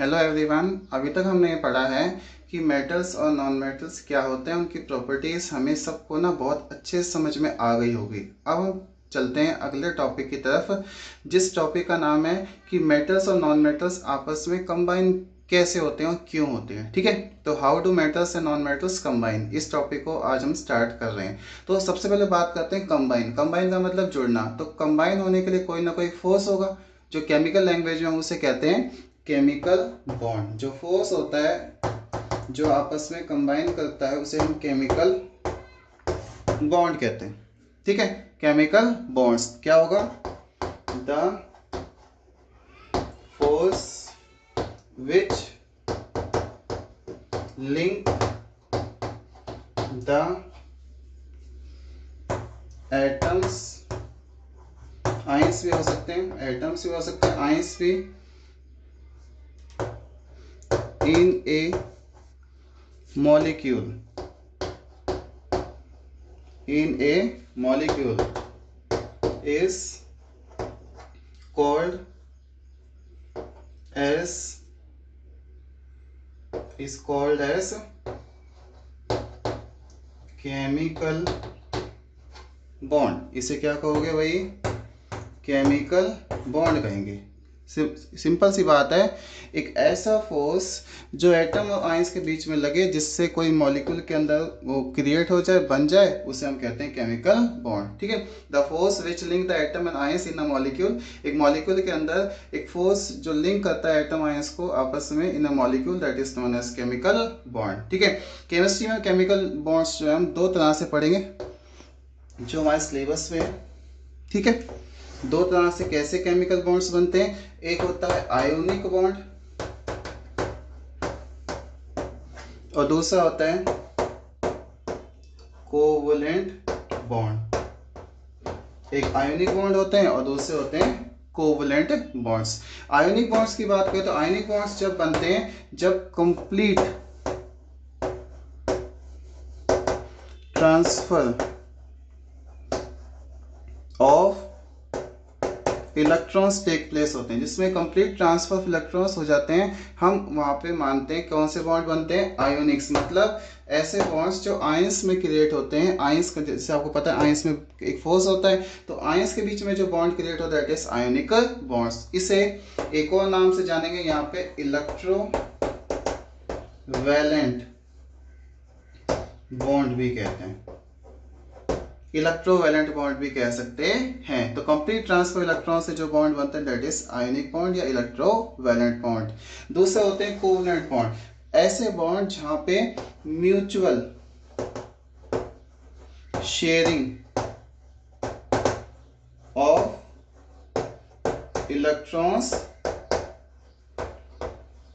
Hello everyone. अभी तक हमने ये पढ़ा है कि मेटल्स और नॉन मेटल्स क्या होते हैं, उनकी प्रॉपर्टीज हमें सबको ना बहुत अच्छे से समझ में आ गई होगी। अब हम चलते हैं अगले टॉपिक की तरफ, जिस टॉपिक का नाम है कि मेटल्स और नॉन मेटल्स आपस में कंबाइन कैसे होते हैं और क्यों होते हैं। ठीक है, तो how do metals and non metals combine, इस टॉपिक को आज हम स्टार्ट कर रहे हैं। तो सबसे पहले बात करते हैं कंबाइन। कंबाइन का मतलब जुड़ना। तो कंबाइन होने के लिए कोई ना कोई फोर्स होगा, जो केमिकल लैंग्वेज में हम उसे कहते हैं केमिकल बॉन्ड। जो फोर्स होता है जो आपस में कंबाइन करता है उसे हम केमिकल बॉन्ड कहते हैं। ठीक है, केमिकल बॉन्ड्स क्या होगा? The force which link the atoms, ions भी हो सकते हैं, एटम्स भी हो सकते हैं, आयंस भी, इन ए molecule, in a molecule is called as chemical bond। इसे क्या कहोगे भाई? केमिकल बॉन्ड कहेंगे। सिंपल सी बात है, एक ऐसा फोर्स जो एटम और आयंस के बीच में लगे जिससे कोई मॉलिक्यूल के अंदर वो क्रिएट हो जाए, बन जाए, उसे हम कहते हैं केमिकल बॉन्ड। ठीक है, the force which link the atom and ions in a molecule. एक मॉलिक्यूल के अंदर एक फोर्स जो लिंक करता है एटम आयंस को आपस में in a molecule, that is known as chemical bond. ठीक है, केमिस्ट्री में केमिकल बॉन्ड्स जो है हम दो तरह से पढ़ेंगे जो हमारे सिलेबस में है। ठीक है, दो तरह से कैसे केमिकल बॉन्ड्स बनते हैं। एक होता है आयोनिक बॉन्ड और दूसरा होता है कोवलेंट बॉन्ड। एक आयोनिक बॉन्ड होते हैं और दूसरे होते हैं कोवलेंट बॉन्ड्स। आयोनिक बॉन्ड्स की बात करें तो आयोनिक बॉन्ड्स जब बनते हैं जब complete transfer of electrons take place होते हैं, जिसमें कंप्लीट ट्रांसफर ऑफ इलेक्ट्रॉन्स हो जाते हैं। हम वहां पे मानते हैं कौन से बॉन्ड बनते हैं? आयोनिक्स। मतलब ऐसे बॉन्ड्स जो आयंस में क्रिएट होते हैं। आयंस का जैसे आपको पता है आयंस में एक फोर्स होता है, तो आयंस के बीच में जो बॉन्ड क्रिएट होता है दैट इज आयोनिक बॉन्ड्स। इसे एक और नाम से जानेंगे यहाँ पे, इलेक्ट्रो वैलेंट बॉन्ड भी कहते हैं, इलेक्ट्रोवैलेंट बॉन्ड भी कह सकते हैं। तो कंप्लीट ट्रांसफर इलेक्ट्रॉन से जो बॉन्ड बनता है दैट इज आयोनिक बॉन्ड या इलेक्ट्रोवैलेंट बॉन्ड। दूसरे होते हैं कोवलेंट बॉन्ड। ऐसे बॉन्ड जहां पे mutual sharing of electrons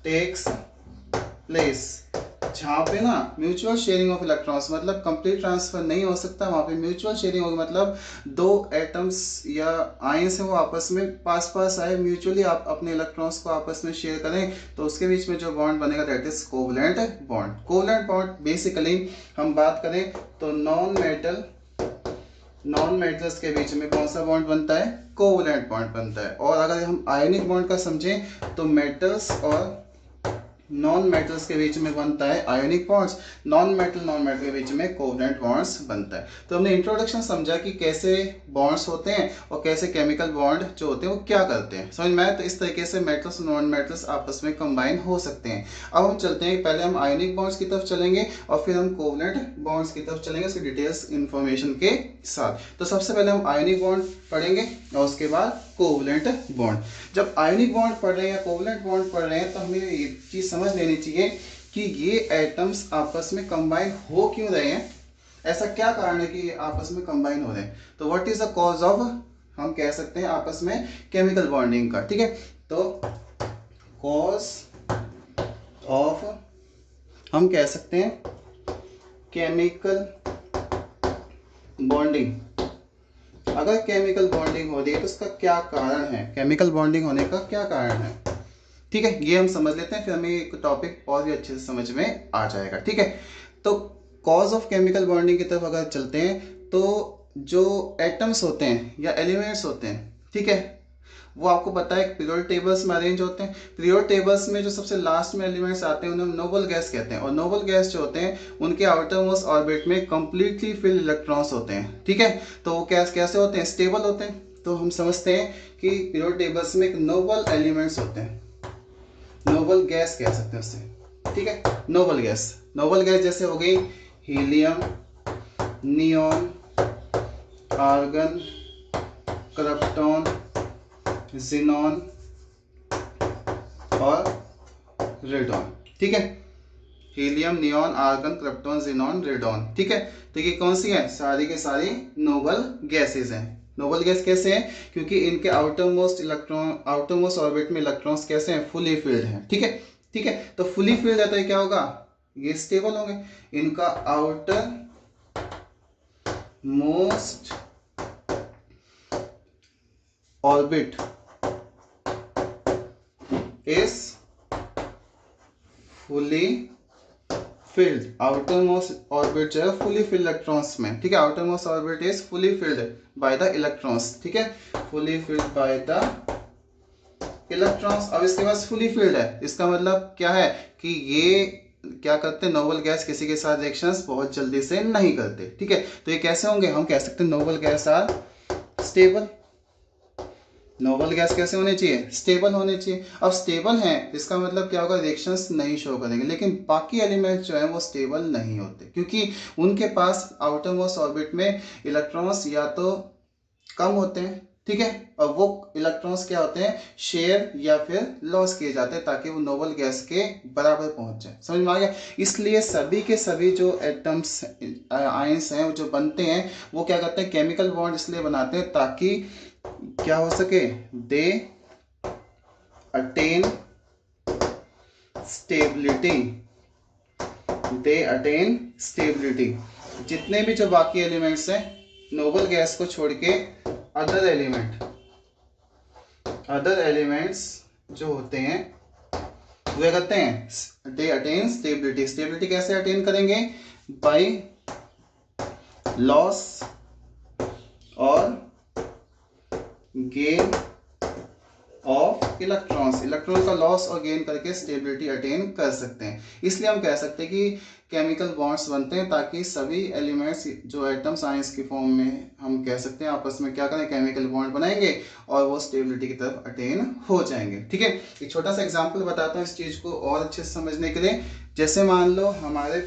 takes place. जहां पे ना म्यूचुअल शेयरिंग ऑफ इलेक्ट्रॉन्स, मतलब कंप्लीट ट्रांसफर नहीं हो सकता, वहां पे म्यूचुअल शेयरिंग होगी। मतलब दो एटम्स या आयंस है वो आपस में पास पास आए, म्यूचुअली आप अपने इलेक्ट्रॉन्स को आपस में शेयर करें, तो उसके बीच में जो बॉन्ड बनेगा that is covalent bond. Covalent bond basically हम बात करें तो नॉन मेटल्स के बीच में कौन सा बॉन्ड बनता है? कोवलेंट बॉन्ड बनता है। और अगर हम आयनिक बॉन्ड का समझें तो मेटल्स और नॉन मेटल्स के बीच में बनता है आयोनिक बॉन्ड्स, नॉन मेटल के बीच में कोवलेंट बॉन्ड्स बनता है। तो हमने इंट्रोडक्शन समझा कि कैसे बॉन्ड्स होते हैं और कैसे केमिकल बॉन्ड जो होते हैं वो क्या करते हैं, समझ में आया? तो इस तरीके से मेटल्स और नॉन मेटल्स आपस में कंबाइन हो सकते हैं। अब हम चलते हैं, पहले हम आयोनिक बॉन्ड्स की तरफ चलेंगे और फिर हम कोवलेंट बॉन्ड्स की तरफ चलेंगे उसकी डिटेल्स इंफॉर्मेशन के साथ। तो सबसे पहले हम आयोनिक बॉन्ड पढ़ेंगे और उसके बाद कोवलेंट बॉन्ड। जब आयोनिक बॉन्ड पढ़ रहे हैं या कोवलेंट बॉन्ड पढ़ रहे हैं तो हमें ये चीज समझ लेनी चाहिए कि ये एटम्स आपस में कंबाइन हो क्यों रहे हैं, ऐसा क्या कारण है कि ये आपस में कंबाइन हो रहे हैं। तो what is the cause of, हम कह सकते हैं आपस में केमिकल बॉन्डिंग का। ठीक है, तो कॉज ऑफ हम कह सकते हैं केमिकल बॉन्डिंग। अगर केमिकल बॉन्डिंग हो रही है तो उसका क्या कारण है, केमिकल बॉन्डिंग होने का क्या कारण है? ठीक है, ये हम समझ लेते हैं, फिर हमें एक टॉपिक और भी अच्छे से समझ में आ जाएगा। ठीक है, तो कॉज ऑफ केमिकल बॉन्डिंग की तरफ अगर चलते हैं तो जो एटम्स होते हैं या एलिमेंट्स होते हैं, ठीक है, वो आपको पता है पीरियोडिक टेबल्स में अरेंज होते हैं। पीरियोडिक टेबल्स में जो सबसे लास्ट में एलिमेंट्स आते हैं उन्हें नोबल गैस कहते हैं, और नोबल गैस जो होते हैं उनके आउटर मोस्ट ऑर्बिट में कंप्लीटली फिल्ड इलेक्ट्रॉन्स होते हैं। ठीक है, तो वो कैसे होते हैं, स्टेबल होते हैं। तो हम समझते हैं कि पीरियोडिक टेबल्स में एक नोबल एलिमेंट्स होते हैं, नोबल गैस कह सकते हैं उससे। ठीक है, नोबल गैस जैसे हो गई helium, neon, argon, krypton, xenon और रेडॉन। ठीक है, helium, neon, argon, krypton, xenon, radon. ठीक है, तो ये कौन सी है, सारी के सारी नोबल गैसेज हैं। नोबल गैस कैसे हैं, क्योंकि इनके आउटर मोस्ट ऑर्बिट में इलेक्ट्रॉन्स कैसे हैं, फुली फिल्ड हैं। ठीक है, ठीक है, तो फुली फिल्ड है तो ये क्या होगा, ये स्टेबल होंगे। इनका outer most orbit is fully filled, outer most orbit जो है फुली फिल्ड इलेक्ट्रॉन्स में। ठीक है, outer most orbit is fully filled by the electrons. ठीक है, fully filled by the electrons. अब इसके पास फुली फिल्ड है, इसका मतलब क्या है कि ये क्या करते हैं, नोबल गैस किसी के साथ रिएक्शंस बहुत जल्दी से नहीं करते। ठीक है, तो ये कैसे होंगे, हम कह सकते हैं noble gas are stable. Noble gas कैसे होने चाहिए, स्टेबल होने चाहिए। अब स्टेबल हैं इसका मतलब क्या होगा, रिएक्शंस नहीं शो करेंगे। लेकिन बाकी एलिमेंट्स जो है वो स्टेबल नहीं होते, क्योंकि उनके पास आउटर मोस्ट ऑर्बिट में इलेक्ट्रॉन्स या तो कम होते हैं, ठीक है, और वो इलेक्ट्रॉन्स क्या होते हैं, शेयर या फिर लॉस किए जाते हैं ताकि वो नोबल गैस के बराबर पहुंच जाए। समझ में आ गया। इसलिए सभी के सभी जो एटम्स आयंस हैं जो बनते हैं वो क्या करते हैं, केमिकल बॉन्ड इसलिए बनाते हैं ताकि क्या हो सके, they attain stability, they attain stability. जितने भी जो बाकी एलिमेंट्स हैं नोबल गैस को छोड़ के अदर एलिमेंट्स जो होते हैं वे करते हैं, दे अटेन स्टेबिलिटी। स्टेबिलिटी कैसे अटेन करेंगे, बाय लॉस और गेन ऑफ इलेक्ट्रॉन्स। इलेक्ट्रॉन का लॉस और गेन करके स्टेबिलिटी अटेन कर सकते हैं। इसलिए हम कह सकते हैं कि केमिकल बॉन्ड्स बनते हैं ताकि सभी एलिमेंट्स जो एटम साइंस की फॉर्म में हम कह सकते हैं आपस में क्या करें, केमिकल बॉन्ड बनाएंगे और वो स्टेबिलिटी की तरफ अटेन हो जाएंगे। ठीक है, एक छोटा सा एग्जांपल बताता हूँ इस चीज को और अच्छे से समझने के लिए। जैसे मान लो हमारे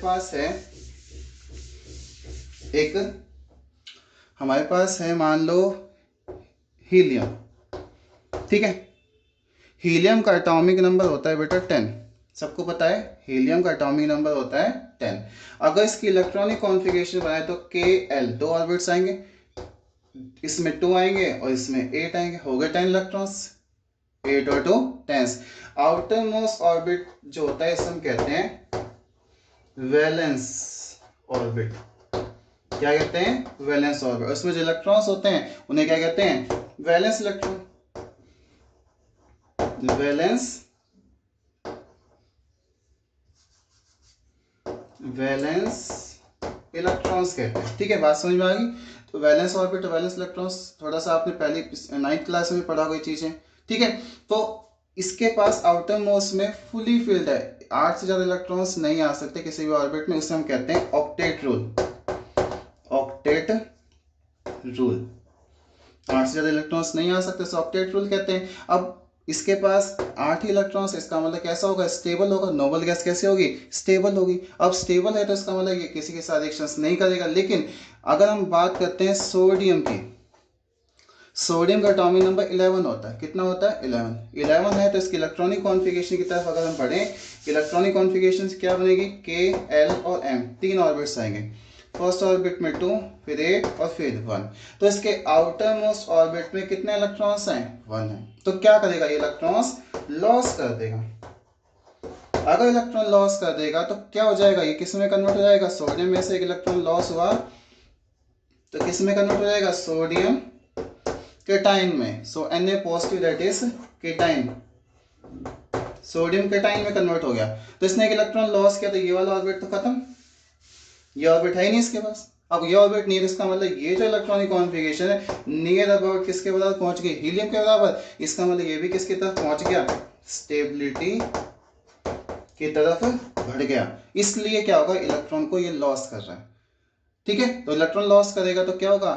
पास है मान लो हीलियम। ठीक है, हीलियम का एटॉमिक नंबर होता है बेटा 10, सबको पता है हीलियम का एटॉमिक नंबर होता है 10। अगर इसकी इलेक्ट्रॉनिक कॉन्फ़िगरेशन बनाए तो Kl 2 ऑर्बिट्स आएंगे, इसमें 2 आएंगे और इसमें 8 आएंगे, हो गए 10 इलेक्ट्रॉन्स, 8 और 2 10। आउटर मोस्ट ऑर्बिट जो होता है इसे हम कहते हैं वैलेंस ऑर्बिट। क्या कहते हैं, वैलेंस ऑर्बिट। उसमें जो इलेक्ट्रॉन्स होते हैं उन्हें क्या कहते हैं, वैलेंस इलेक्ट्रॉन, वैलेंस इलेक्ट्रॉन्स कहते हैं। ठीक है, बात समझ में आ गई। तो वैलेंस ऑर्बिट और वैलेंस इलेक्ट्रॉन्स थोड़ा सा आपने पहले 9th क्लास में पढ़ा हुई चीजें। ठीक है, तो इसके पास आउटर मोस्ट में फुली फिल्ड है, 8 से ज्यादा इलेक्ट्रॉन्स नहीं आ सकते किसी भी ऑर्बिट में, उसे हम कहते हैं ऑक्टेट रूल। ऑक्टेट रूल, 8 से ज्यादा इलेक्ट्रॉन्स नहीं आ सकते, ऑक्टेट रूल कहते हैं। अब इसके पास 8 ही इलेक्ट्रॉन्स, इसका मतलब कैसा होगा, स्टेबल होगा। नोबल गैस कैसे होगी, स्टेबल होगी। अब स्टेबल है तो इसका मतलब ये किसी के साथ रिएक्शंस नहीं करेगा। लेकिन अगर हम बात करते हैं सोडियम की, सोडियम का एटॉमिक नंबर 11 होता है। कितना होता है, 11 है। तो इसकी इलेक्ट्रॉनिक कॉन्फ़िगरेशन की तरफ अगर हम पढ़ें, इलेक्ट्रॉनिक कॉन्फ़िगरेशन क्या बनेगी, K, L और M, 3 ऑर्बिट्स आएंगे। फर्स्ट ऑर्बिट में 2, फिर 8 और फिर 1। तो इसके आउटर मोस्ट ऑर्बिट में कितने इलेक्ट्रॉन्स हैं, 1 है। तो क्या करेगा, ये इलेक्ट्रॉन्स लॉस कर देगा। अगर इलेक्ट्रॉन लॉस कर देगा तो क्या हो जाएगा, ये किस में कन्वर्ट हो जाएगा, सोडियम में से एक इलेक्ट्रॉन लॉस हुआ तो किस में कन्वर्ट हो जाएगा, सोडियम केटाइन में। सो Na positive that is cation, sodium cation में कन्वर्ट हो गया। तो इसने एक इलेक्ट्रॉन लॉस किया तो ये वाला ऑर्बिट तो खत्म, ये ऑर्बिट है ही नहीं इसके पास। अब ये ऑर्बिट नियर, इसका मतलब ये जो इलेक्ट्रॉनिक कॉन्फ़िगरेशन है नियर अबाउट किसके बराबर पहुंच गई, हीलियम के बराबर। इसका मतलब ये भी किसकी तरफ पहुंच गया, स्टेबिलिटी की तरफ बढ़ गया। इसलिए क्या होगा, इलेक्ट्रॉन को ये लॉस कर रहा है। ठीक है, तो इलेक्ट्रॉन लॉस करेगा तो क्या होगा,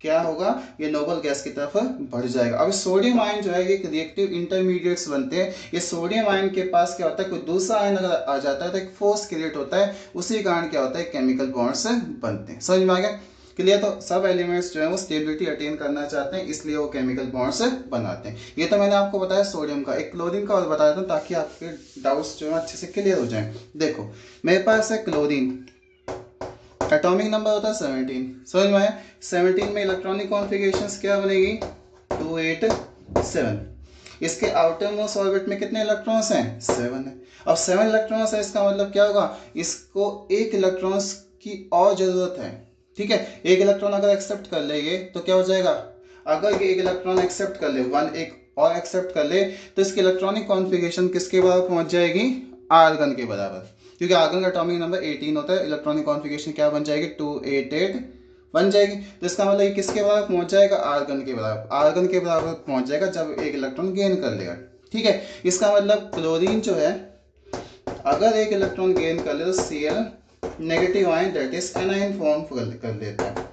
क्या होगा, ये नोबल गैस की तरफ बढ़ जाएगा। अब सोडियम आयन जो है ये रिएक्टिव इंटरमीडिएट्स बनते हैं। ये सोडियम आयन के पास क्या होता है, कोई दूसरा आयन अगर आ जाता है तो एक फोर्स क्रिएट होता है, उसी कारण क्या होता है, केमिकल बॉन्ड्स बनते हैं। समझ में आ गया, क्लियर। तो सब एलिमेंट्स जो है वो स्टेबिलिटी अटेन करना चाहते हैं, इसलिए वो केमिकल बॉन्ड्स बनाते हैं। ये तो मैंने आपको बताया सोडियम का। एक क्लोरीन का और बता देता हूँ ताकि आपके डाउट्स जो है अच्छे से क्लियर हो जाएं। देखो मेरे पास है क्लोरीन, एटॉमिक नंबर होता है 17। समझ में आया, 17 में इलेक्ट्रॉनिक कॉन्फ़िगरेशंस क्या बनेगी, 287। इसके आउटर मोस्ट ऑर्बिट में कितने इलेक्ट्रॉन्स हैं, 7 है। अब 7 इलेक्ट्रॉन्स है, इसका मतलब क्या होगा, इसको एक इलेक्ट्रॉन्स की और जरूरत है। ठीक है, एक इलेक्ट्रॉन अगर एक्सेप्ट कर लेंगे तो क्या हो जाएगा, अगर ये एक इलेक्ट्रॉन एक्सेप्ट कर ले, वन एक और एक्सेप्ट कर ले, तो इसकी इलेक्ट्रॉनिक कॉन्फ़िगरेशन किसके बराबर पहुंच जाएगी, आर्गन के बराबर। क्योंकि आर्गन का एटॉमिक नंबर 18 होता है, इलेक्ट्रॉनिक कॉन्फ़िगरेशन क्या बन जाएगी, 288 बन जाएगी। तो इसका मतलब ये किसके बराबर पहुंच जाएगा, आर्गन के बराबर। आर्गन के बराबर पहुंच जाएगा जब एक इलेक्ट्रॉन गेन कर लेगा। ठीक है, इसका मतलब क्लोरीन जो है अगर एक इलेक्ट्रॉन गेन कर ले तो Cl negative ion that is anion form कर लेता है।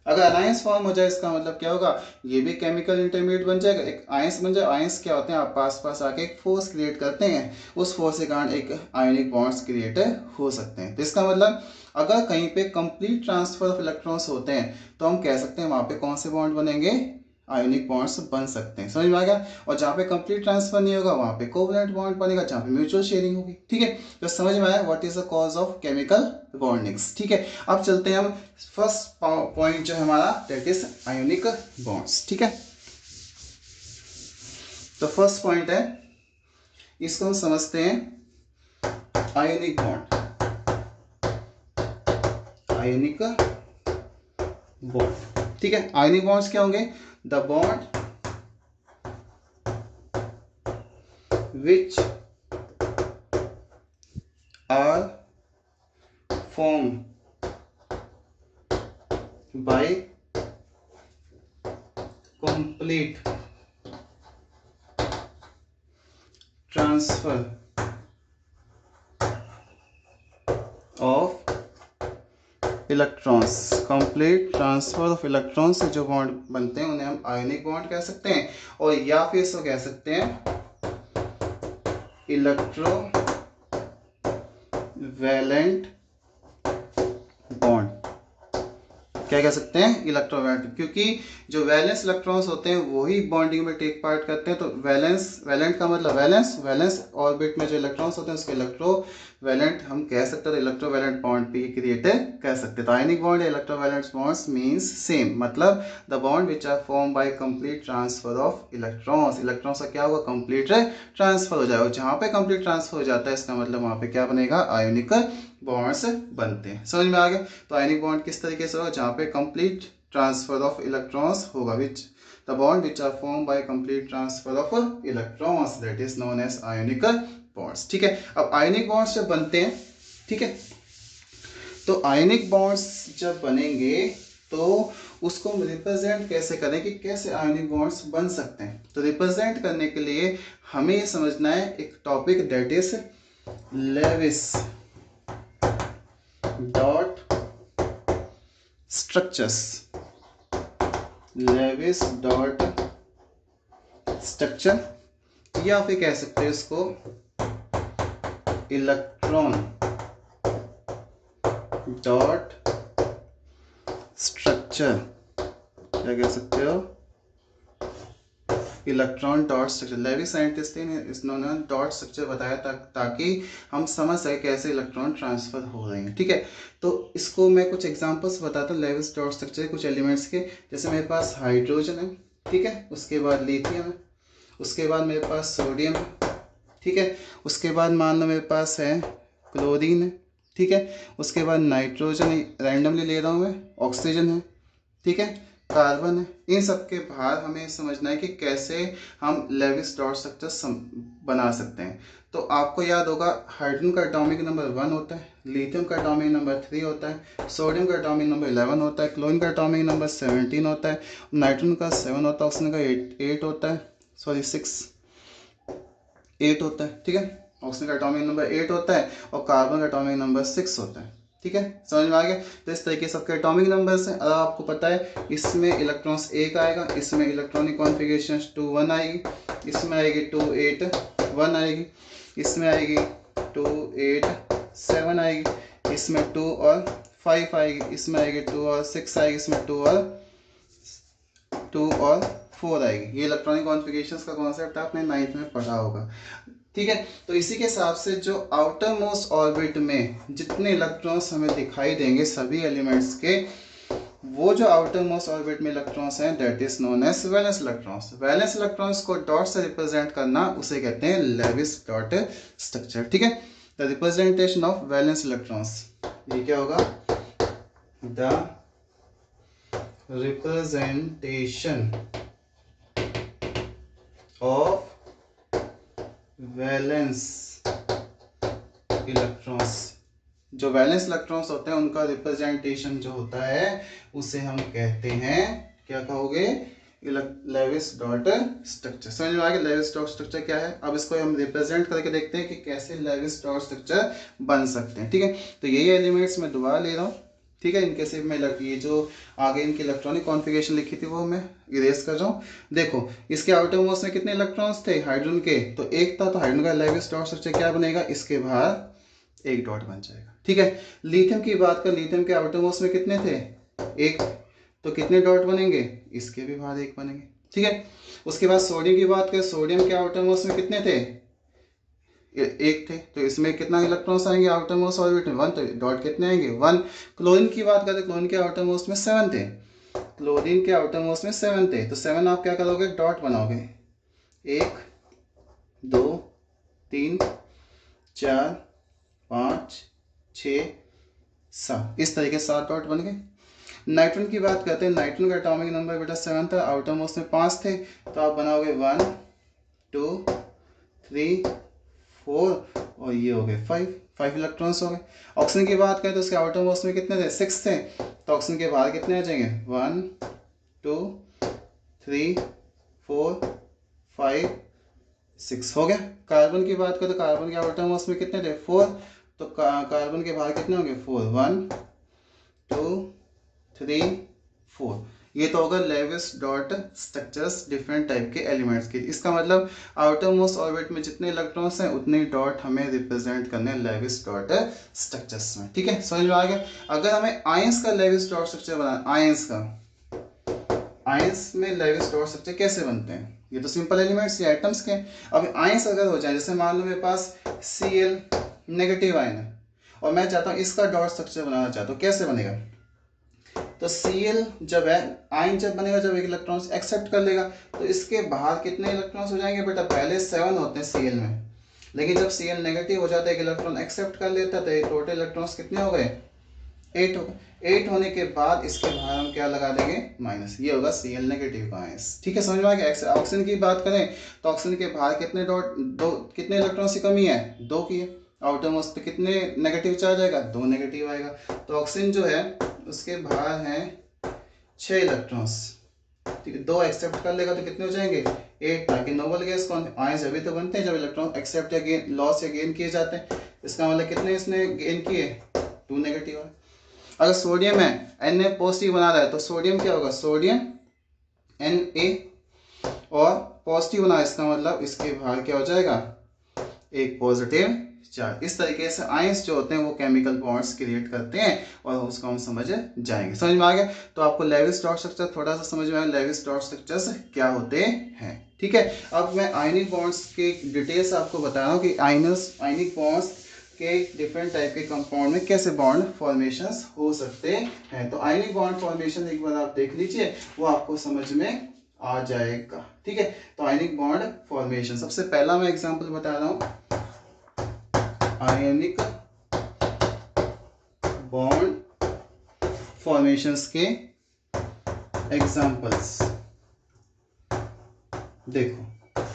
अगर अनायंस फॉर्म हो जाए इसका मतलब क्या होगा, ये भी केमिकल इंटरमीडिएट बन जाएगा, एक आयंस बन जाए। आयंस क्या होते हैं, आप पास पास आके एक फोर्स क्रिएट करते हैं, उस फोर्स के कारण एक आयोनिक बॉन्ड्स क्रिएट हो सकते हैं। तो इसका मतलब अगर कहीं पे कंप्लीट ट्रांसफर ऑफ इलेक्ट्रॉन्स होते हैं तो हम कह सकते हैं वहां पे कौन से बॉन्ड बनेंगे, आयोनिक बॉन्ड्स बन सकते हैं। समझ में आ गया। और जहाँ पे कंप्लीट ट्रांसफर नहीं होगा वहाँ पे कोवलेंट बॉन्ड बनेगा, जहाँ पे म्यूचुअल शेयरिंग होगी। ठीक है, तो समझ में आया what is the cause of chemical bondings. ठीक है, अब चलते हैं हम फर्स्ट पॉइंट जो है हमारा दैट इज आयोनिक बॉन्ड्स। ठीक है, तो फर्स्ट पॉइंट है, इसको हम समझते हैं आयोनिक बॉन्ड। आयोनिक बॉन्ड, ठीक है, आयोनिक बॉन्ड्स क्या होंगे, the bond which are formed by complete transfer of electrons. Complete transfer of electrons से जो बॉन्ड बनते हैं उन्हें हम आयोनिक बॉन्ड कह सकते हैं, और या फिर इसको कह सकते हैं इलेक्ट्रो वैलेंट बॉन्ड। क्या कह सकते हैं, इलेक्ट्रोवैलेंट, क्योंकि जो वैलेंस इलेक्ट्रॉन्स होते हैं वही बॉन्डिंग में टेक पार्ट करते हैं। तो वैलेंस, वैलेंट का मतलब वैलेंस, वैलेंस ऑर्बिट में जो इलेक्ट्रॉन्स होते हैं उसके इलेक्ट्रोवैलेंट हम कह सकते हैं। तो इलेक्ट्रोवैलेंट बॉन्ड भी क्रिएट कर सकते हैं। तो आयनिक बॉन्ड या इलेक्ट्रोवैलेंट बॉन्ड्स मींस सेम, मतलब the bond which are form by complete transfer of electrons. Electrons का क्या होगा, कंप्लीट ट्रांसफर हो जाएगा। जहाँ पे कंप्लीट ट्रांसफर हो जाता है इसका मतलब वहाँ पे क्या बनेगा, आयोनिक बॉन्ड्स बनते हैं। समझ में आ गया। तो आयनिक बॉन्ड किस तरीके से होगा, जहाँ पे कंप्लीट ट्रांसफर ऑफ इलेक्ट्रॉन्स होगा, which the bond which are form by complete transfer of electrons that is known as ionic bonds. ठीक है, अब आयोनिक बॉन्ड्स जब बनते हैं, ठीक है, तो आयोनिक बॉन्ड्स जब बनेंगे तो उसको हम रिप्रेजेंट कैसे करें कि कैसे आयोनिक बॉन्ड्स बन सकते हैं। तो रिप्रेजेंट करने के लिए हमें ये समझना है एक topic that is Lewis dot structures. Lewis dot structure, या फिर कह सकते हैं इसको इलेक्ट्रॉन डॉट स्ट्रक्चर। क्या कह सकते हो, electron dot structure. Lewis scientist ने इन्होंने डॉट स्ट्रक्चर बताया ताकि हम समझ सके कैसे इलेक्ट्रॉन ट्रांसफर हो रहे हैं। ठीक है, तो इसको मैं कुछ एग्जांपल्स बताता हूँ लेविस डॉट स्ट्रक्चर कुछ एलिमेंट्स के। जैसे मेरे पास हाइड्रोजन है, ठीक है, उसके बाद लिथियम है, उसके बाद मेरे पास सोडियम है, ठीक है, उसके बाद मान लो मेरे पास है क्लोरीन है, ठीक है, उसके बाद नाइट्रोजन, रैंडमली ले रहा हूँ मैं, ऑक्सीजन है, ठीक है, कार्बन है। इन सब के बाहर हमें समझना है कि कैसे हम लेविस डॉट स्ट्रक्चर बना सकते हैं। तो आपको याद होगा हाइड्रोजन का एटॉमिक नंबर 1 होता है, लिथियम का एटॉमिक नंबर 3 होता है, सोडियम का एटॉमिक नंबर 11 होता है, क्लोरीन का एटॉमिक नंबर 17 होता है, नाइट्रोजन का 7 होता है, ऑक्सीजन का 8 होता है, सॉरी 8 होता है। ठीक है, ऑक्सीजन का एटॉमिक नंबर 8 होता है और कार्बन का एटॉमिक नंबर 6 होता है। ठीक है, समझ में आ गया। तो इस तरीके से सबके एटॉमिक नंबर्स हैं। अगर आपको पता है इसमें इलेक्ट्रॉन्स 1 आएगा, इसमें इलेक्ट्रॉनिक कॉन्फ़िगरेशन 2 1 आएगी, इसमें आएगी 2 8 1 आएगी, इसमें आएगी 2 8 7 आएगी, इसमें 2 और 5 आएगी, इसमें आएगी 2 और 6 आएगी, इसमें 2 और 4 आएगी। ये इलेक्ट्रॉनिक कॉन्फ़िगरेशंस का कॉन्सेप्ट आपने 9th में पढ़ा होगा। ठीक है, तो इसी के हिसाब से जो आउटर मोस्ट ऑर्बिट में जितने इलेक्ट्रॉन्स हमें दिखाई देंगे सभी एलिमेंट्स के, वो जो आउटर मोस्ट ऑर्बिट में इलेक्ट्रॉन्स हैं that is known as valence electrons. Valence electrons को डॉट से रिप्रेजेंट करना उसे कहते हैं लेविस डॉट स्ट्रक्चर। ठीक है, the representation of valence electrons, ये क्या होगा, the representation of valence electrons. जो वैलेंस इलेक्ट्रॉन्स होते हैं उनका रिप्रेजेंटेशन जो होता है उसे हम कहते हैं, क्या कहोगे, लेविस डॉट स्ट्रक्चर। समझ में आ गया लेविस डॉट स्ट्रक्चर क्या है। अब इसको हम रिप्रेजेंट करके देखते हैं कि कैसे लेविस डॉट स्ट्रक्चर बन सकते हैं। ठीक है, तो यही एलिमेंट्स मैं दोबारा ले रहा हूँ। ठीक है, इनके सिर्फ मैं ये जो आगे इनकी इलेक्ट्रॉनिक कॉन्फ़िगरेशन लिखी थी वो मैं इरेज कर रहा हूँ। देखो इसके आउटर मोस्ट में कितने इलेक्ट्रॉन्स थे हाइड्रोजन के, तो एक था, तो हाइड्रोजन का लेविस डॉट स्ट्रक्चर क्या बनेगा, इसके बाहर एक डॉट बन जाएगा। ठीक है, लिथियम की बात कर, लिथियम के आउटर मोस्ट में कितने थे, एक, तो कितने डॉट बनेंगे, इसके भी बाहर एक बनेंगे। ठीक है, उसके बाद सोडियम की बात करें, सोडियम के आउटर मोस्ट में कितने थे, एक थे, तो इसमें कितना इलेक्ट्रॉन्स आएंगे आउटर मोस्ट ऑर्बिट में, 1, तो डॉट कितने आएंगे, 1। क्लोरीन की बात करें, क्लोरीन के आउटर मोस्ट में 7 थे, क्लोरीन के आउटर मोस्ट में 7 थे, तो 7 आप क्या करोगे, डॉट बनाओगे, 1 2 3 4 5 6 7, इस तरीके 7 डॉट बन गए। नाइट्रोजन की बात करते हैं, नाइट्रोजन का एटॉमिक नंबर बेटा 7 था, आउटर मोस्ट में 5 थे, तो आप बनाओगे 1 2 3 4 और ये हो गए 5 इलेक्ट्रॉन्स हो गए। ऑक्सीजन की बात करें तो उसके आउटर मोस्ट में कितने थे, 6 थे, तो ऑक्सीजन के बाहर कितने आ जाएंगे, 1 2 3 4 5 6 हो गया। कार्बन की बात करें तो कार्बन के आउटर मोस्ट में कितने थे, 4, तो कार्बन के बाहर कितने होंगे, 4 1 2 3 4। ये तो होगा Lewis dot structures different type के एलिमेंट्स के। इसका मतलब आउटर मोस्ट ऑर्बिट में जितने इलेक्ट्रॉन्स हैं उतने डॉट हमें रिप्रेजेंट करने हैं लेविस डॉट स्ट्रक्चर्स में। ठीक है, समझ में आ गया। अगर हमें आयंस का लेविस डॉट स्ट्रक्चर बनाना, आयंस में लेविस डॉट स्ट्रक्चर कैसे बनते हैं, ये तो सिंपल एलिमेंट्स या एटम्स के। अब आयंस अगर हो जाए, जैसे मान लो मेरे पास Cl नेगेटिव आयन है और मैं चाहता हूँ इसका डॉट स्ट्रक्चर बनाना चाहता हूँ, कैसे बनेगा, तो Cl जब है, आयन जब बनेगा जब एक इलेक्ट्रॉन एक्सेप्ट कर लेगा, तो इसके बाहर कितने इलेक्ट्रॉन्स हो जाएंगे बेटा, पहले 7 होते हैं Cl में, लेकिन जब Cl नेगेटिव हो जाता है, एक इलेक्ट्रॉन एक्सेप्ट कर लेता है, तो ये टोटल इलेक्ट्रॉन्स कितने हो गए, 8 हो गए। 8 होने के बाद इसके बाहर हम क्या लगा देंगे, माइनस, ये होगा Cl नेगेटिव का आयंस। ठीक है, समझ में आ गया। ऑक्सीजन की बात करें तो ऑक्सीजन के बाहर कितने डॉट, दो, कितने इलेक्ट्रॉन्स की कमी है, 2 की है, आउटर मोस्ट पे कितने नेगेटिव चार्ज आएगा, 2 नेगेटिव आएगा, तो ऑक्सीजन जो है उसके बाहर हैं 6 इलेक्ट्रॉन्स। ठीक है, 2 एक्सेप्ट कर लेगा तो कितने हो जाएंगे, 8, ताकि नोबल गैस कौन, आयंस अभी तो बनते हैं जब इलेक्ट्रॉन एक्सेप्ट या गेन, लॉस या गेन किए जाते हैं। इसका मतलब कितने इसने गेन किए, 2 नेगेटिव है। अगर सोडियम है, Na पॉजिटिव बना रहा है, तो सोडियम क्या होगा, सोडियम Na और पॉजिटिव बना, इसका मतलब इसके बाहर क्या हो जाएगा, एक पॉजिटिव चार्ज। इस तरीके से आयंस जो होते हैं वो केमिकल बॉन्ड्स क्रिएट करते हैं और उसको हम समझ जाएंगे। समझ में आ गया। तो आपको लेविस डॉट स्ट्रक्चर थोड़ा सा समझ में आया, लेविस डॉट स्ट्रक्चर्स क्या होते हैं। ठीक है, अब मैं आयनिक बॉन्ड्स के डिटेल्स आपको बता रहा हूँ कि आयनिक बॉन्ड्स के डिफरेंट टाइप के कंपाउंड में कैसे बॉन्ड फॉर्मेशंस हो सकते हैं। तो आयनिक बॉन्ड फॉर्मेशन एक बार आप देख लीजिए, वो आपको समझ में आ जाएगा। ठीक है, तो आयनिक बॉन्ड फॉर्मेशन, सबसे पहला मैं एग्जांपल बता रहा हूँ, आयनिक बॉन्ड फॉर्मेशंस के एग्जाम्पल्स देखो,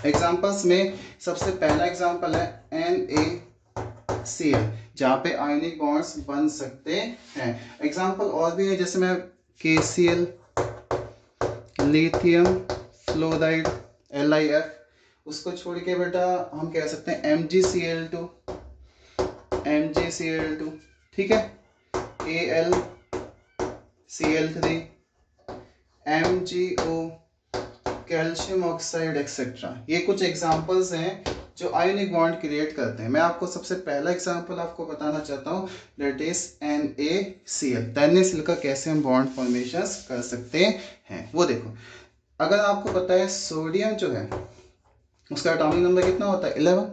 एग्जाम्पल्स में सबसे पहला एग्जाम्पल है NaCl, जहाँ पे आयनिक बॉन्ड्स बन सकते हैं। एग्जाम्पल और भी है, जैसे मैं KCl, लिथियम फ्लोराइड LiF, उसको छोड़ के बेटा हम कह सकते हैं MgCl2, ठीक है, AlCl3, MgO, calcium oxide etcetera. ये कुछ एग्जांपल्स हैं जो आयनिक बॉन्ड क्रिएट करते हैं। मैं आपको सबसे पहला एग्जांपल आपको बताना चाहता हूँ, दैट इज NaCl। NaCl का कैसे हम बॉन्ड फॉर्मेशंस कर सकते हैं वो देखो। अगर आपको पता है सोडियम जो है उसका एटॉमिक नंबर कितना होता है 11।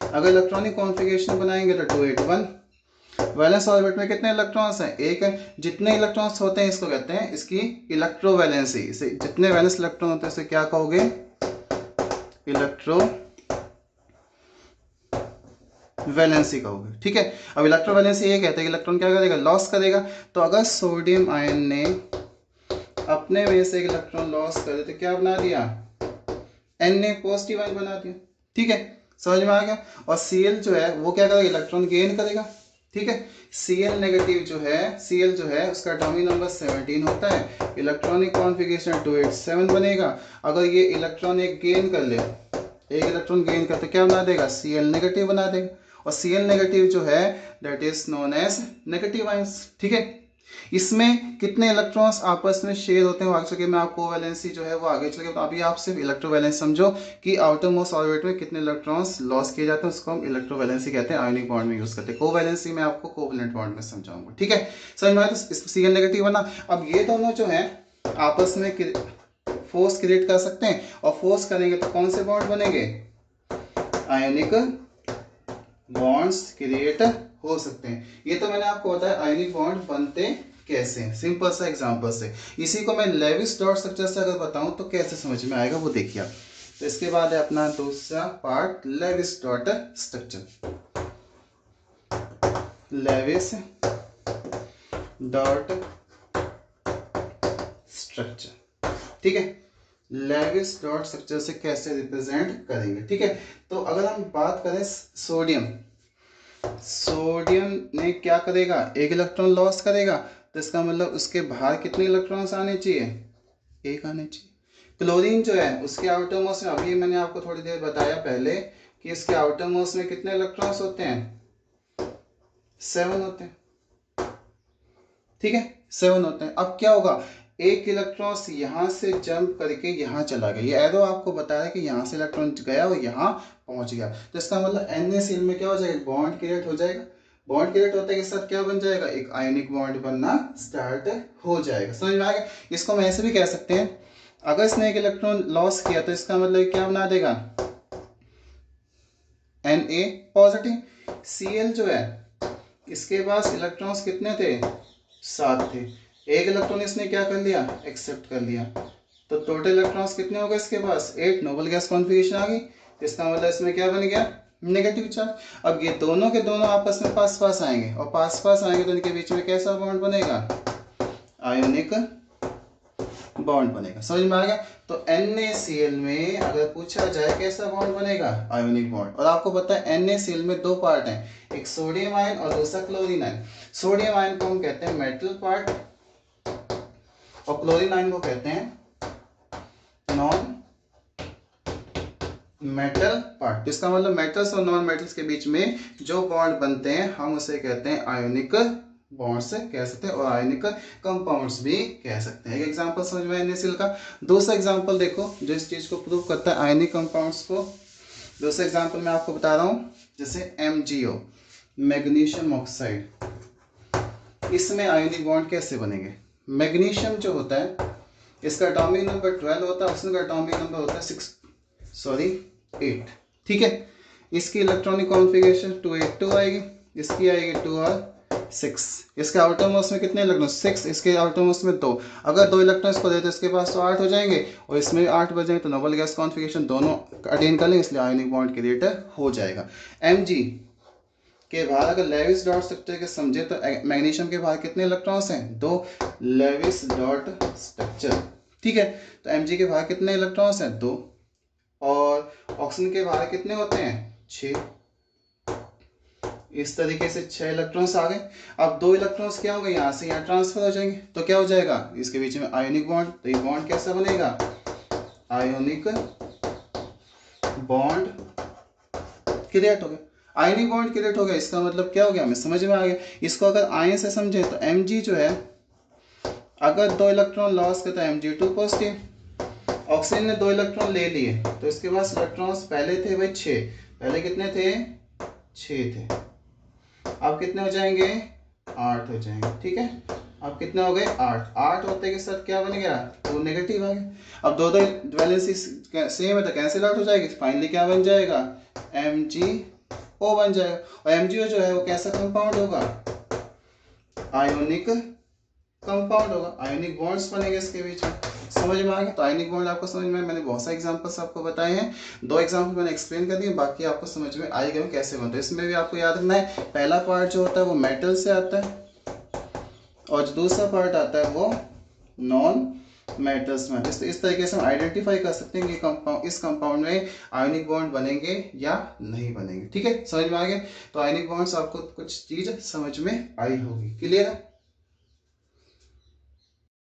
अगर इलेक्ट्रॉनिक कॉन्फ़िगरेशन बनाएंगे तो 281। वैलेंस ऑर्बिट में कितने इलेक्ट्रॉन्स हैं, एक है। जितने इलेक्ट्रॉन्स होते हैं इसको कहते हैं इसकी इलेक्ट्रोवैलेंसी। इसे जितने वैलेंस इलेक्ट्रॉन होते हैं इसे क्या कहोगे, इलेक्ट्रोवैलेंसी कहोगे, ठीक है। अब इलेक्ट्रोवैलेंसी ये कहते हैं कि इलेक्ट्रॉन क्या करेगा, लॉस करेगा। तो अगर सोडियम आयन ने अपने में से एक इलेक्ट्रॉन लॉस कर दे तो क्या बना दिया, N ने पॉजिटिव आयन बना दिया, ठीक है, समझ में आ गया। और Cl जो है वो क्या करेगा, इलेक्ट्रॉन गेन करेगा, ठीक है। Cl नेगेटिव जो है उसका एटॉमिक नंबर 17 होता है, इलेक्ट्रॉनिक कॉन्फ़िगरेशन 287 बनेगा। अगर ये इलेक्ट्रॉन एक गेन कर ले, एक इलेक्ट्रॉन गेन करते क्या बना देगा, Cl नेगेटिव बना देगा। और Cl नेगेटिव जो है that is known as negative ions, ठीक है। इसमें कितने इलेक्ट्रॉन्स आपस में शेयर होते हैं वो आगे चल के मैं आपको वैलेंसी जो है वो आगे चल के, तो अभी आप सिर्फ इलेक्ट्रोवैलेंस समझो कि आउटर मोस्ट ऑर्बिट में कितने इलेक्ट्रॉन्स लॉस किए जाते हैं, उसको हम इलेक्ट्रोवैलेंसी कहते हैं, आयनिक बॉन्ड में यूज करते हैं। कोवैलेंसी में आपको कोवैलेंट बॉन्ड में समझाऊंगा, ठीक है। समझ में आया, तो Cl नेगेटिव बना। अब ये दोनों जो है आपस में फोर्स क्रिएट कर सकते हैं, और फोर्स करेंगे तो कौन से बॉन्ड बनेंगे, आयनिक बॉन्ड्स क्रिएट हो सकते हैं। ये तो मैंने आपको बताया आयनिक बॉन्ड बनते कैसे, सिंपल सा एग्जांपल से। इसी को मैं लेविस डॉट स्ट्रक्चर से अगर बताऊं तो कैसे समझ में आएगा वो देखिए आप। तो इसके बाद है अपना दूसरा part, Lewis dot structure. Lewis dot structure, ठीक है। लेविस डॉट स्ट्रक्चर से कैसे रिप्रेजेंट करेंगे, ठीक है। तो अगर हम बात करें सोडियम ने क्या करेगा, एक इलेक्ट्रॉन लॉस करेगा, तो इसका मतलब उसके बाहर कितने इलेक्ट्रॉन्स आने चाहिए, एक आने चाहिए। क्लोरीन जो है उसके आउटर मोस्ट में, अभी मैंने आपको थोड़ी देर बताया पहले कि इसके आउटर मोस्ट में कितने इलेक्ट्रॉन्स होते हैं, 7 होते हैं, ठीक है, 7 होते हैं। अब क्या होगा, एक इलेक्ट्रॉन यहां से जंप करके यहां चला गया, ये एरो आपको बता रहा है कि यहां से इलेक्ट्रॉन गया और यहां पहुंच गया। तो इसका मतलब NaCl में क्या हो जाएगा, बॉन्ड क्रिएट हो जाएगा। बॉन्ड क्रिएट होते के साथ क्या बन जाएगा, एक आयनिक बॉन्ड बनना स्टार्ट हो जाएगा। समझ में आ गया। इसको हम ऐसे भी कह सकते हैं, अगर इसने एक इलेक्ट्रॉन लॉस किया तो इसका मतलब क्या बना देगा, Na पॉजिटिव। Cl जो है इसके पास इलेक्ट्रॉन्स कितने थे, 7 थे। एक इलेक्ट्रॉन इसने क्या कर लिया, एक्सेप्ट कर लिया, तो टोटल इलेक्ट्रॉन्स कितने हो गए इसके पास, 8। नोबल गैस कॉन्फ़िगरेशन आ गई, इसका मतलब इसमें क्या बन गया, नेगेटिव चार्ज। अब ये दोनों के दोनों आपस में पास पास आएंगे, और पास पास आएंगे तो इनके बीच में कैसा बॉन्ड बनेगा, आयोनिक बॉन्ड बनेगा। समझ में आ गया। तो NaCl में अगर पूछा जाए कैसा बॉन्ड बनेगा, आयोनिक बॉन्ड। और आपको पता है NaCl में दो पार्ट हैं, एक सोडियम आयन और दूसरा क्लोरीन आयन। सोडियम आयन को हम कहते हैं मेटल पार्ट और क्लोरीन आयन को कहते हैं नॉन मेटल पार्ट। इसका मतलब मेटल्स और नॉन मेटल्स के बीच में जो बॉन्ड बनते हैं हम उसे कहते हैं आयोनिक बॉन्ड्स कह सकते हैं, और आयनिक कंपाउंड्स भी कह सकते हैं। एक एग्जांपल समझ में NaCl का। दूसरा एग्जांपल देखो जो इस चीज को प्रूव करता है आयनिक कंपाउंड्स को। दूसरा एग्जांपल मैं आपको बता रहा हूँ, जैसे MgO, मैग्नीशियम ऑक्साइड। इसमें आयनिक बॉन्ड कैसे बनेंगे, मैग्नीशियम जो होता है इसका एटॉमिक नंबर 12 होता है, उसका एटॉमिक नंबर होता है 8, ठीक है। इसकी इलेक्ट्रॉनिक कॉन्फ़िगरेशन 282 आएगी, इसकी आएगी 2 और 6। इसके आउटर मोस्ट में कितने इलेक्ट्रॉन, 6, इसके आउटर मोस्ट में 2। अगर 2 इलेक्ट्रॉन इसको देते इसके पास तो 8 हो जाएंगे, और इसमें 8 बच जाएंगे तो नोबल गैस कॉन्फ़िगरेशन दोनों अटेन कर लेंगे, इसलिए आयनिक बॉन्ड क्रिएट हो जाएगा। Mg के बाहर अगर लेविस डॉट स्ट्रक्चर के समझे तो मैग्नीशियम के बाहर कितने इलेक्ट्रॉन्स हैं, 2। लेविस डॉट स्ट्रक्चर ठीक है, तो Mg के बाहर कितने इलेक्ट्रॉन्स हैं? 2। और ऑक्सीजन के बाहर कितने होते हैं? 6। इस तरीके से 6 इलेक्ट्रॉन्स आ गए। अब 2 इलेक्ट्रॉन्स क्या होंगे, यहाँ से यहाँ ट्रांसफर हो जाएंगे, तो क्या हो जाएगा? इसके बीच में आयोनिक बॉन्ड। तो ये बॉन्ड कैसा बनेगा? आयोनिक बॉन्ड क्रिएट हो गया। आयनिक बॉन्ड क्रिएट हो गया, इसका मतलब क्या हो गया? हमें समझ में आ गया। इसको अगर आयन से समझे तो Mg जो है, अगर 2 इलेक्ट्रॉन लॉस करता है Mg2 पॉजिटिव, ऑक्सीजन ने 2 इलेक्ट्रॉन ले लिए, तो इसके पास इलेक्ट्रॉन्स पहले थे भाई 6, पहले कितने थे? 6 थे। अब कितने हो जाएंगे? 8 हो जाएंगे। ठीक है, अब कितने हो गए? 8। 8 होते के साथ क्या बन गया? तो नेगेटिव आ गया। अब दो दो वैलेंसी सेम है तो कैंसिल आउट हो जाएगी, फाइनली क्या बन जाएगा? MgO बन जाएगा। और MgO जो है वो कैसा कंपाउंड होगा? आयोनिक कंपाउंड होगा। आयोनिक बॉन्ड्स बनेंगे इसके बीच में। समझ में आ गया? तो आयोनिक बॉन्ड आपको समझ में, मैंने बहुत सारे एग्जांपल्स आपको बताए हैं, 2 एग्जांपल मैंने एक्सप्लेन कर दिए, बाकी आपको समझ में आएगा कैसे बनते हैं। इसमें भी आपको याद रखना है, पहला पार्ट जो होता है वो मेटल से आता है, और जो दूसरा पार्ट आता है वो नॉन मेटल्स में। इस तरीके से हम आइडेंटिफाई कर सकते हैं कि कंपाउंड, इस कंपाउंड में आयोनिक बॉन्ड बनेंगे या नहीं बनेंगे। ठीक है, समझ में आ गया? तो आयोनिक बॉन्ड्स आपको कुछ चीज समझ में आई होगी। क्लियर है?